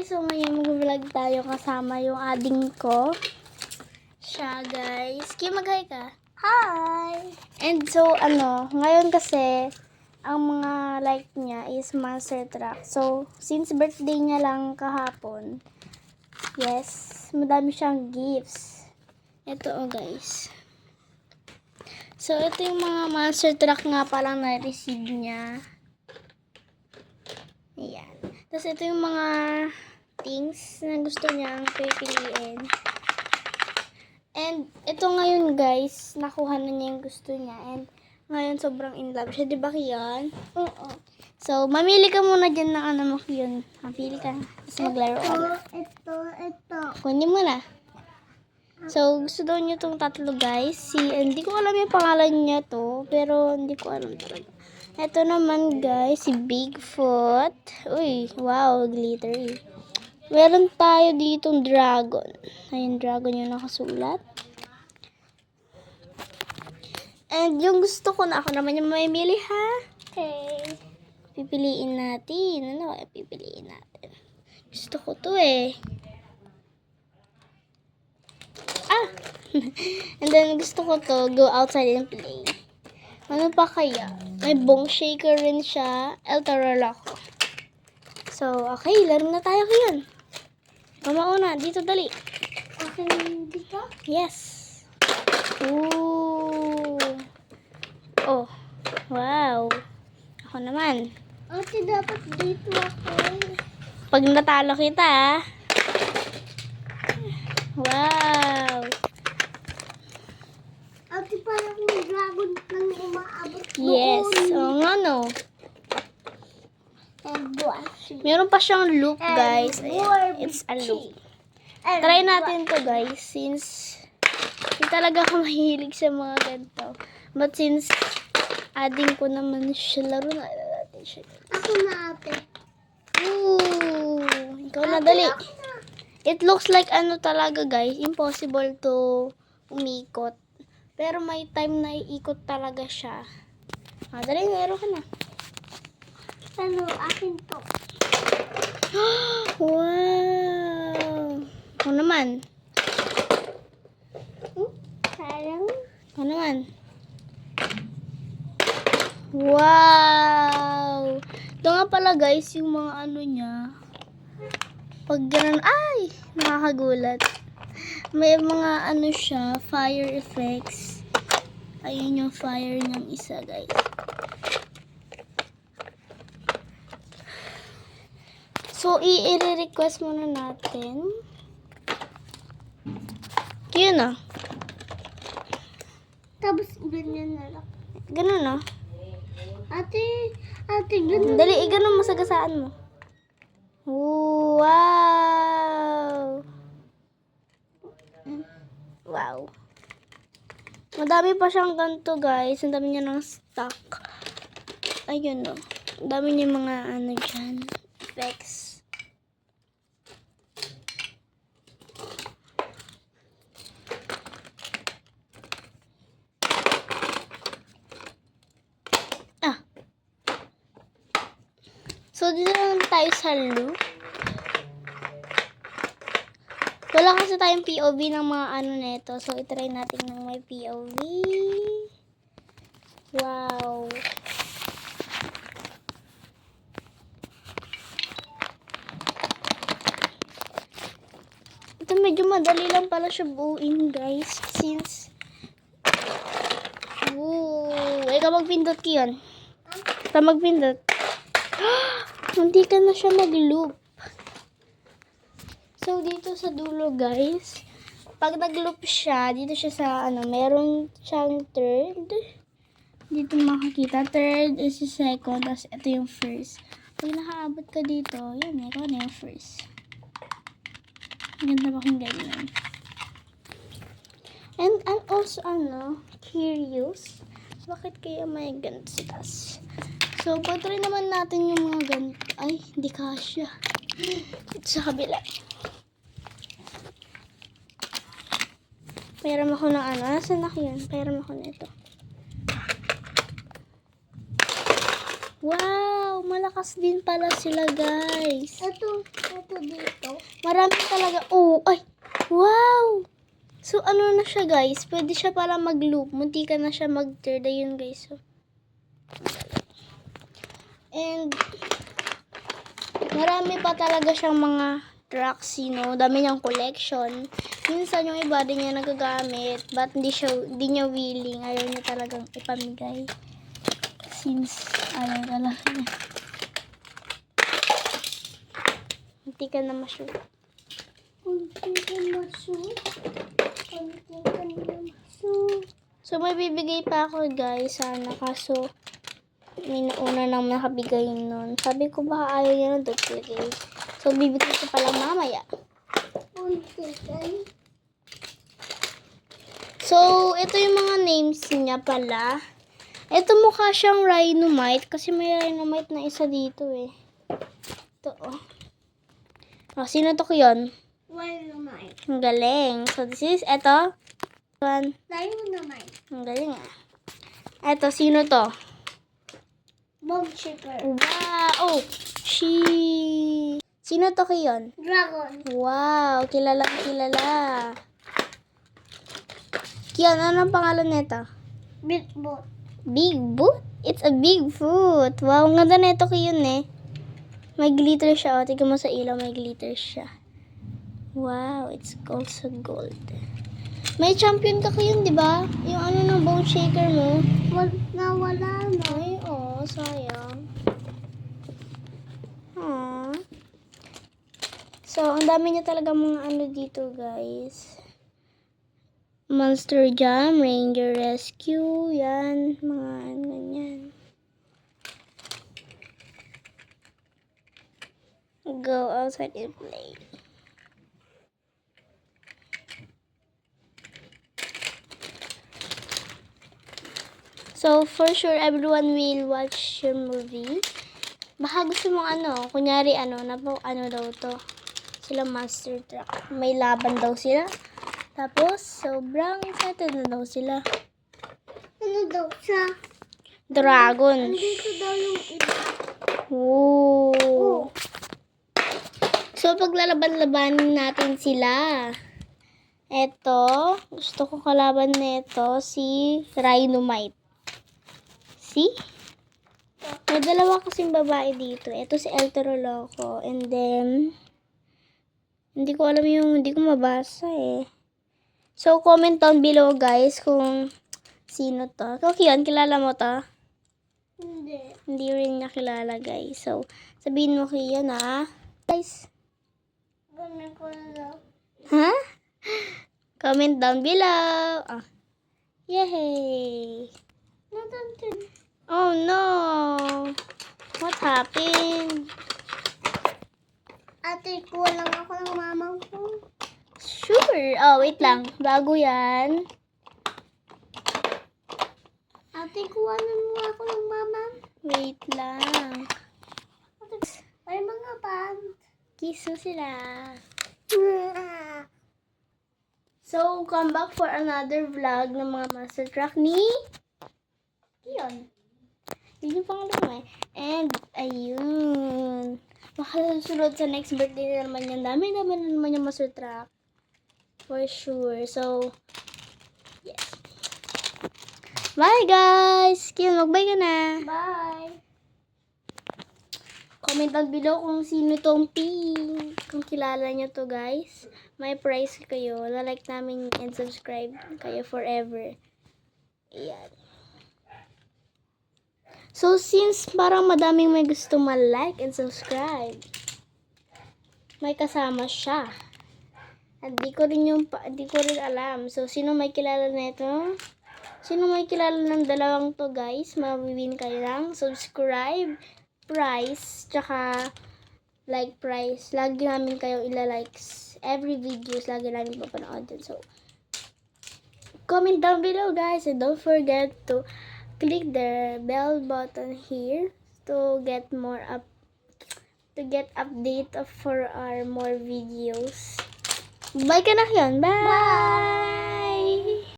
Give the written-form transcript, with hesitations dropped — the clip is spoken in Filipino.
guys, so ngayon mag-vlog tayo kasama yung ading ko. Siya guys. Kaya mag-hi ka. Hi! And so ngayon kasi, ang mga like niya is monster truck. So, since birthday niya lang kahapon, yes, madami siyang gifts. Ito guys. So, ito yung mga monster truck nga palang na-receive niya. Ayan. Tapos ito yung mga things na gusto niyang pipiliin. And ito ngayon guys, nakuha na niya yung gusto niya. And ngayon sobrang in love siya. Diba Kiyon? Oo. So, mamili ka muna dyan ng ano mo Kiyon. Mamili ka. Tapos maglaro ka na. Ito. Kunin mo na. So, gusto daw niyo itong tatlo guys. Hindi ko alam yung pangalan niya to. Pero hindi ko alam talaga. Ito naman guys, si Bigfoot. Uy, wow, glittery. Meron tayo ditong dragon. Ayun, dragon yung nakasulat. And yung gusto ko na, ako naman yung mamimili ha. Okay. Pipiliin natin. Ano kaya pipiliin natin? Gusto ko to eh. And then gusto ko to, go outside and play. Ano pa kaya? May bong shaker rin siya. El Tarolac. So, okay. Laro na tayo ngayon. Mamauna. Dito, dali. Okay, dito? Yes. Ooh. Oh. Wow. Ako naman. Ate, dapat dito ako. Pag natalo kita, wow. Ate, parang may dragon lang umaabot Yes. doon. Oo nga no. And watch. Meron pa siyang loop, guys. And Ayan. It's a loop. Try natin to guys, since hindi talaga ako mahilig sa mga ganito. But since adding ko naman siya, laro na natin siya. Ako na ate. Ooh, ikaw na Ate, dali. ako na. It looks like ano talaga guys, impossible to umikot. Pero may time na iikot talaga siya. Dali, meron ka na. Ano, akin to. Wow! Ako naman. Parang Ako naman. Wow! Ito nga pala guys, yung mga ano niya. Pag ganun, ay! Nakakagulat. May mga ano siya, fire effects. Ayun yung fire niyang isa guys. So, i-request muna natin. Yun na. tapos ganyan na lang. Ganun na. Ate, ganun. Dali, ganun mo sagasaan mo. Wow! Wow. Madami pa siyang ganito guys. Ang dami niya ng stock. Ayun no. Ang dami niya mga ano dyan. Effects. So, dito lang tayo sa loop. Wala kasi tayong POV ng mga ano nito. So, itry natin ng may POV. Wow. Ito medyo madali lang pala siya buuin, guys. Since, ikaw magpindot Kiyon. Ikaw magpindot. Hindi ka na siya nag-loop. So, dito sa dulo, guys, pag nag-loop siya, dito siya sa, meron siyang third. Dito makikita. Third is yung second, tapos ito yung first. Pag nakaabot ka dito, yan, meron na yung first. Maganda pakinggan yun. And I'm also, curious, bakit kaya may ganito sa taas? So, patry naman natin yung mga ganito. Ay, hindi kasya. Ito sa kabila. Pairam ako ng Nasaan na yun? Pairam ako nito. Wow! malakas din pala sila, guys. Ito dito. Marami talaga. Oh, ay. Wow! So, ano na siya, guys? Pwede siya para mag-loop. Munti ka na siya mag-third. Ayun, guys. So. And, marami pa talaga siyang mga tracks, dami niyang collection. Minsan yung iba din niya nagagamit, but hindi niya willing. Ayaw niya talagang ipamigay. Since, ayaw talaga niya. Hindi ka na ma-shoot. So, may bibigay pa ako, guys, sana. Kaso, may nauna nang nakabigay nun. Sabi ko, baka ayaw niya ng duplicate. So, bibigay ko pala mamaya. So, ito yung mga names niya pala. Ito mukha siyang Rhinomite kasi may Rhinomite na isa dito eh. Ito oh. Oh, sino to ko yun? Rhinomite. Ang galing. So, this is, ito. One. Rhinomite. Ang galing ah. Ito, sino to? Bomb shaker. Wow! Oh, sino to ko yun? Dragon. Wow, kilalang kilala. Kian, anong pangalan nito? Big boat. Big boot? It's a big foot. Wow, ang ganda nito Kian eh. May glitter siya. O, tignan mo sa ilaw, may glitter siya. Wow, it's also gold. May champion ka Kian, di ba? Yung ano ng bone shaker mo. Nawala na. Ay, oh, sayang. Aww. So, ang dami niya talaga mga ano dito, guys. Monster Jam, Ranger Rescue, yan, mga ganyan. Go outside and play. So, for sure, everyone will watch your movie. Baka gusto mong kunyari ano daw to. Sila Monster Truck. May laban daw sila. Tapos, sobrang excited na daw sila. Ano daw siya? Dragons. Andito daw yung iba. Ooh. So, paglalaban-labanin natin sila. Eto, gusto ko kalaban nito si Rhinomite. See? May dalawa kasing babae dito. Ito si El Toro Loco. And then, hindi ko mabasa eh. So, comment down below guys kung sino to. Ikaw, Kian, kilala mo to? Hindi. Hindi rin niya kilala guys. So, sabihin mo Kian ha. Guys. Ganun ko na daw. Ha? Comment down below. Ah. Yay! Natantin. Oh no! What happened? Ate, kuha lang ako ng mamang ko. Sure. Oh, wait lang. Bago yan. Ate, kuha na mo ako ng mamang. Wait lang. Ate, may mga pants. Kiso sila. So, come back for another vlog ng mga Monster Truck ni Kion. Yun yung pangalan mo eh. And, ayun. Makasunod sa next birthday na naman yan. Dami na naman yung Monster Truck. For sure. So, yes. Bye guys! Kion, mag-bye ka na. Bye. Comment down below kung sino tong pink. Kung kilala nyo to guys. May prize kayo. Like namin and subscribe kayo forever. Ayan. So, since parang madaming may gusto ma-like and subscribe, may kasama siya. At di ko rin alam. So, sino may kilala nito? Sino may kilala ng dalawang to guys? Mawiwin kayo lang. Subscribe, prize, tsaka like prize. Lagi namin kayo ila-likes. Every videos, lagi namin papanood din. So, comment down below guys. And don't forget to click the bell button here to get update for our more videos. Bye ka na yun. Bye!